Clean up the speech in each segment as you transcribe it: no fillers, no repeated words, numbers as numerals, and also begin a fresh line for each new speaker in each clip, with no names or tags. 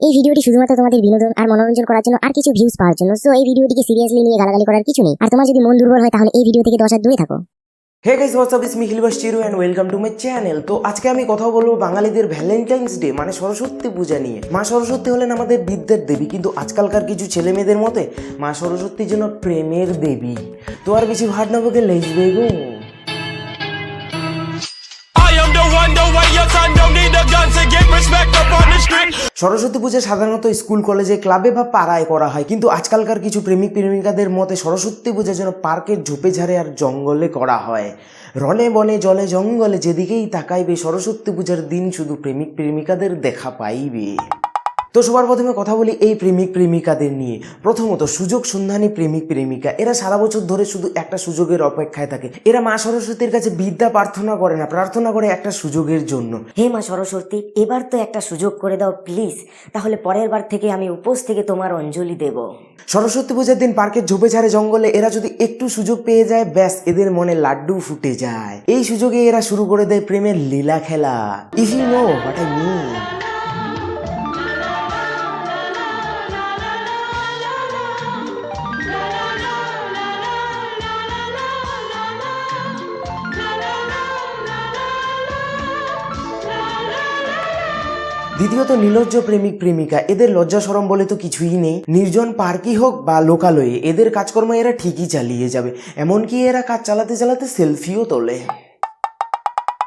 এই ভিডিওটি শুধুমাত্র তোমাদের বিনোদন আর মনোরঞ্জন করার জন্য আর কিছু ভিউজ পাওয়ার জন্য। সো এই ভিডিওটিকে সিরিয়াসলি নিয়ে গালাগালি করার কিছু নেই। আর তোমার যদি মন দুর্বল হয় তাহলে এই ভিডিও থেকে 10 হাত দূরে থাকো।
Hey guys what's up it's me হিলবাস চিরু and welcome to my channel. তো আজকে আমি কথা বলবো বাঙালিদের ভ্যালেন্টাইন্স ডে মানে সরস্বতী পূজা নিয়ে। মা সরস্বতী হলেন আমাদের বিদ্যার দেবী, কিন্তু আজকালকার কিছু ছেলে মেয়েদের মতে মা সরস্বতী যেন প্রেমের দেবী। তো আর বেশি ভাট না বকে লেটস গো। সরস্বতী পূজা সাধারণত স্কুল কলেজে ক্লাবে বা পাড়ায় করা হয়, কিন্তু আজকালকার কিছু প্রেমিক প্রেমিকাদের মতে সরস্বতী পূজা যেন পার্কের ঝোপে ঝাড়ে আর জঙ্গলে করা হয়। রনে বনে জলে জঙ্গলে যেদিকেই তাকাইবে সরস্বতী পূজার দিন শুধু প্রেমিক প্রেমিকাদের দেখা পাইবে। তো সবার প্রথমে কথা বলি এই প্রেমিক প্রেমিকাদের নিয়ে। প্রথমত সুযোগ সন্ধানী প্রেমিক প্রেমিকা, এরা সারা বছর ধরে শুধু একটা সুযোগের অপেক্ষায় থাকে। এরা মা সরস্বতীর কাছে বিদ্যা প্রার্থনা করে না, প্রার্থনা করে একটা সুযোগের জন্য।
হে মা সরস্বতী, এবার তো একটা সুযোগ করে দাও প্লিজ, তাহলে পরের বার থেকে আমি উপোস থেকে তোমার অঞ্জলি দেব।
সরস্বতী পূজার দিন পার্কের ঝোপে ঝাড়ে জঙ্গলে এরা যদি একটু সুযোগ পেয়ে যায়, ব্যাস এদের মনে লাড্ডু ফুটে যায়। এই সুযোগে এরা শুরু করে দেয় প্রেমের লীলা খেলা। If you know what I mean. দ্বিতীয়ত নির্লজ্জ প্রেমিক প্রেমিকা, এদের লজ্জা শরম বলে তো কিছুই নেই। নির্জন পার্কই হোক বা লোকালয়ে এদের কাজকর্ম এরা ঠিকই চালিয়ে যাবে, এমনকি এরা কাজ চালাতে চালাতে সেলফিও তোলে।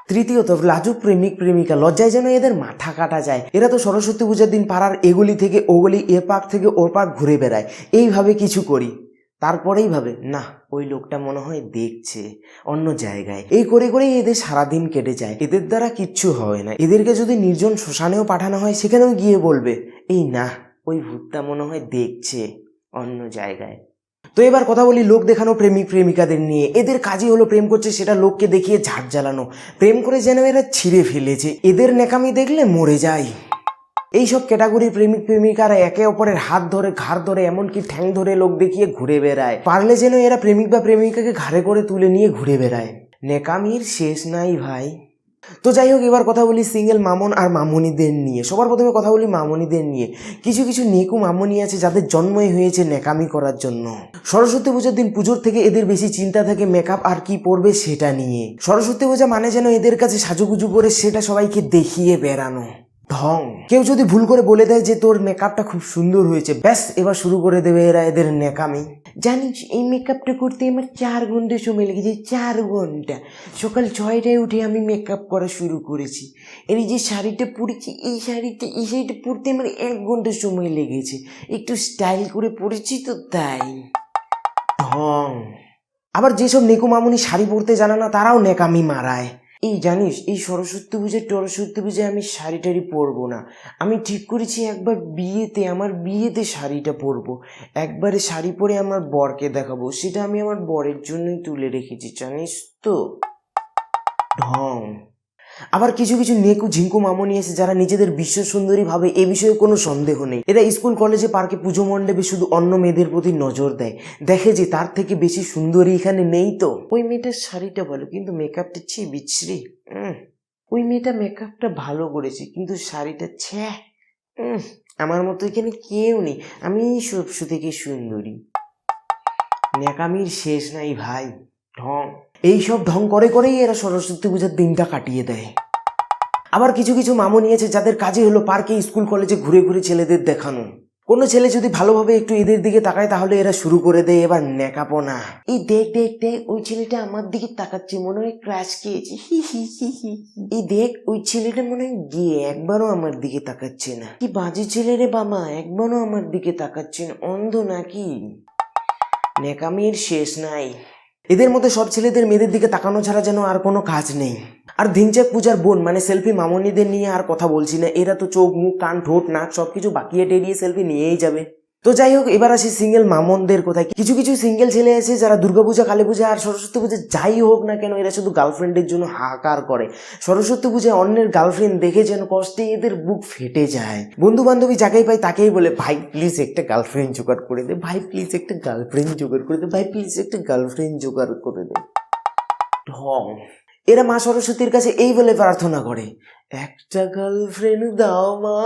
তৃতীয়ত লাজুক প্রেমিক প্রেমিকা, লজ্জায় যেন এদের মাথা কাটা যায়। এরা তো সরস্বতী পূজার দিন পাড়ার এগুলি থেকে ওগুলি, এ পার্ক থেকে ওর পার্ক ঘুরে বেড়ায়। এইভাবে কিছু করি, তারপরেই ভাবে না ওই লোকটা মনে হয় দেখছে অন্য জায়গায়। এই করে করেই এদের সারাদিন কেটে যায়, এদের দ্বারা কিচ্ছু হয় না। এদেরকে যদি নির্জন শ্মশানেও পাঠানো হয় সেখানেও গিয়ে বলবে এই না ওই ভূতটা মনে হয় দেখছে অন্য জায়গায়। তো এবার কথা বলি লোক দেখানো প্রেমিক প্রেমিকাদের নিয়ে। এদের কাজই হলো প্রেম করছে সেটা লোককে দেখিয়ে ঝাড় জ্বালানো। প্রেম করে যেন এরা ছিঁড়ে ফেলেছে, এদের নেকামি দেখলে মরে যায়। এইসব ক্যাটাগরির প্রেমিক প্রেমিকারা একে অপরের হাত ধরে, ঘাড় ধরে, এমনকি ঠ্যাং ধরে লোক দেখিয়ে ঘুরে বেড়ায়। পারলে যেন এরা প্রেমিক বা প্রেমিকাকে ঘাড়ে করে তুলে নিয়ে ঘুরে বেড়ায়। নেকামির শেষ নাই ভাই। তো যাই হোক, এবার কথা বলি সিঙ্গেল মামন আর মামনিদের নিয়ে। সবার প্রথমে কথা বলি মামনিদের নিয়ে। কিছু কিছু নেকু মামনি আছে যাদের জন্মই হয়েছে নেকামি করার জন্য। সরস্বতী পুজোর দিন পুজোর থেকে এদের বেশি চিন্তা থাকে মেকআপ আর কি পরবে সেটা নিয়ে। সরস্বতী পূজা মানে যেন এদের কাছে সাজুগুজু করে সেটা সবাইকে দেখিয়ে বেড়ানো। ঢং। কেউ যদি ভুল করে বলে দেয় যে তোর মেকআপটা খুব সুন্দর হয়েছে, ব্যাস এবার শুরু করে দেবে এরা এদের নেকামি। জানিস এই মেকআপটা করতে আমার 4 ঘন্টা সময় লেগেছে, 4 ঘন্টা। সকাল 6টায় উঠে আমি মেকআপ করা শুরু করেছি। এই যে শাড়িটা পরেছি, এই শাড়িটা পরতে আমার 1 ঘন্টা সময় লেগেছে। একটু স্টাইল করে পরেছি তো তাই। ঢং। আবার যেসব নেকু মামুনি শাড়ি পরতে জানে না তারাও নেকামি মারায়। এই জানিস এই সরস্বতী পূজায় আমি শাড়ি টাড়ি পরবো না। আমি ঠিক করেছি একবার আমার বিয়েতে শাড়িটা পরবো। একবারে শাড়ি পরে আমার বরকে দেখাবো, সেটা আমি আমার বরের জন্যই তুলে রেখেছি জানিস তো। ঢং। আবার কিছু কিছু নেকু ঝিঙ্কু মামনি আছে যারা নিজেদের বিশ্ব সুন্দরী ভাবে, এ বিষয়ে কোনো সন্দেহ নেই। এরা স্কুল কলেজে পার্কে পুজো মণ্ডপে শুধু অন্য মেয়েদের প্রতি নজর দেয়, দেখে যে তার থেকে বেশি সুন্দরী এখানে নেই। তো ওই মেয়েটার শাড়িটা ভালো কিন্তু মেকআপটা বিচ্ছিরি। ওই মেয়েটা মেকআপটা ভালো করেছে কিন্তু শাড়িটা আমার মতো এখানে কেউ নেই, আমি সব থেকে সুন্দরী। নেকামির শেষ নাই ভাই। ঢং। এইসব ঢং করে করেই এরা সরস্বতী পূজার দিনটা কাটিয়ে দেয়। আবার কিছু কিছু মামনি আছে যাদের কাজই হলো পার্কে স্কুল কলেজে ঘুরে ঘুরে ছেলেদের দেখানো। কোনো ছেলে যদি ভালোভাবে একটু এদের দিকে তাকায় তাহলে এরা শুরু করে দেয় এবার নেকাপনা। এই দেখ দেখ দেখ ওই ছেলেটা আমার দিকে তাকাচ্ছে, মনে হয় ক্রাশ খেয়েছে। এই দেখ ওই ছেলেটা মনে হয় গিয়ে একবারও আমার দিকে তাকাচ্ছে না। কি বাজে ছেলে রে বাবা, একবারও আমার দিকে তাকাচ্ছে না, অন্ধ নাকি? নেকামির শেষ নাই। এদের মধ্যে সব ছেলেদের মেয়েদের দিকে তাকানো ছাড়া যেন আর কোনো কাজ নেই। আর ধিনচাক পূজার বোন মানে সেলফি মামনিদের নিয়ে আর কথা বলছি না, এরা তো চোখ মুখ কান ঠোঁট নাক সবকিছু বাকিয়ে টেরিয়ে সেলফি নিয়েই যাবে। তো যাই হোক, এবার আসি সিঙ্গেল মামনদের কোথায়। কিছু কিছু সিঙ্গেল ছেলে আছে যারা দুর্গাপূজা, কালী পূজা আর সরস্বতী পূজা যাই হোক না কেন এরা শুধু গার্লফ্রেন্ডের জন্য হাহাকার করে। সরস্বতী পূজায় অন্যের গার্লফ্রেন্ড দেখে যেন কষ্টে এদের বুক ফেটে যায়। বন্ধু বান্ধবী যাকেই পায় তাকেই বলে ভাই প্লিজ একটা গার্লফ্রেন্ড জোগাড় করে দে, ভাই প্লিজ একটা গার্লফ্রেন্ড জোগাড় করে দে, ভাই প্লিজ একটা গার্লফ্রেন্ড জোগাড় করে দে। ঢং। এরা মা সরস্বতীর কাছে এই বলে প্রার্থনা করে, একটা গার্লফ্রেন্ড দাও মা,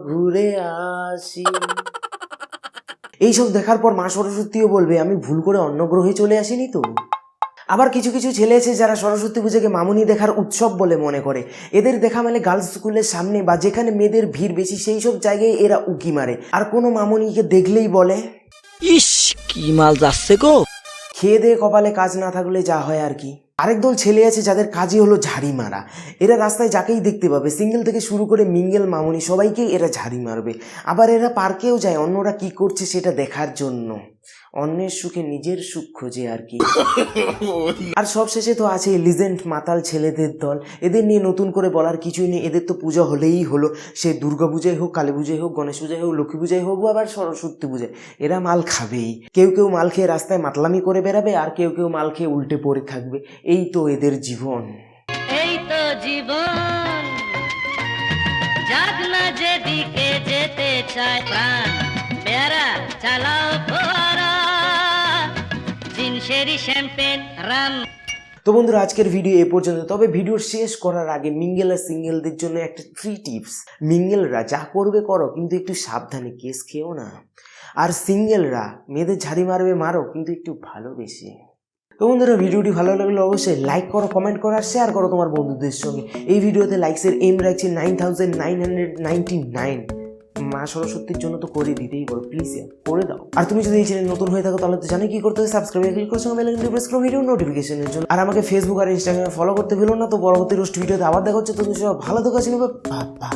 ঘুরে আসি। এইসব দেখার পর মা সরস্বতীও বলবে, আমি ভুল করে অন্য গ্রহে চলে আসিনি তো। আবার কিছু কিছু ছেলে আছে যারা সরস্বতী পূজাকে মামুনি দেখার উৎসব বলে মনে করে। এদের দেখা মেলে গার্লস স্কুলের সামনে বা যেখানে মেয়েদের ভিড় বেশি সেই সব জায়গায় এরা উকি মারে, আর কোনো মামুনিকে দেখলেই বলে,
ইস কি মাল যাচ্ছে গো।
খেয়ে দিয়ে কপালে কাজ না থাকলে যা হয় আর কি। আরেক দল ছেলে আছে যাদের কাজই হলো ঝাড়ি মারা। এরা রাস্তায় যাকেই দেখতে পাবে, সিঙ্গেল থেকে শুরু করে মিঙ্গেল মামুনি সবাইকেই এরা ঝাড়ি মারবে। আবার এরা পার্কেও যায় অন্যরা কি করছে সেটা দেখার জন্য, অন্যের সুখে নিজের সুখ খোঁজে আর কি। আর সবশেষে তো আছে লিজেন্ড মাতাল ছেলেদের দল। এদের নিয়ে নতুন করে বলার কিছুই নেই, এদের তো পূজা হলেই হলো, সে দুর্গা পূজায় হোক, কালী পূজায় হোক, গণেশ পূজায় হোক, লক্ষ্মী পূজায় হোক, বা আবার সরস্বতী পূজায়, এরা মাল খাবেই। কেউ কেউ মাল খেয়ে রাস্তায় মাতলামি করে বেড়াবে, আর কেউ কেউ মাল খেয়ে উল্টে পড়ে থাকবে। এই তো এদের জীবন।
এই তো জীবন, যাক না যেদিকে যেতে চায় প্রাণ, পেয়ারা চালাও ফোয়ারা, জিনসেরি শ্যাম্পেন রাম।
তো বন্ধুরা, আজকের ভিডিও এ পর্যন্ত। তবে ভিডিও শেষ করার আগে মিঙ্গেল আর সিঙ্গেলদের জন্য একটা ফ্রি টিপস। মিঙ্গেলরা যা করবে করো, কিন্তু একটু সাবধানে, কেস খেও না। আর সিঙ্গেলরা মেয়েদের ঝাড়ি মারবে মারো, কিন্তু একটু ভালোবেসে। তো বন্ধুরা, ভিডিওটি ভালো লাগলে অবশ্যই লাইক করো, কমেন্ট করো আর শেয়ার করো তোমার বন্ধুদের সঙ্গে। এই ভিডিওতে লাইকসের এম রাখছি 9999। মা সরস্বতীর জন্য তো করে দিতেই পারো, প্লিজ করে দাও। আর তুমি যদি এই চ্যানেল নতুন হয়ে থাকো তাহলে তো জানি কি করতে হবে, সাবস্ক্রাইব ক্লিক করে সঙ্গে বেল আইকনটি প্রেস করো ভিডিও নোটিফিকেশনের জন্য। আর আমাকে ফেসবুক আর ইনস্টাগ্রামে ফলো করতে ভুলো না। তো পরবর্তী রোস্ট ভিডিওতে আবার দেখা হচ্ছে। তো ভালো থাকো, বাবা।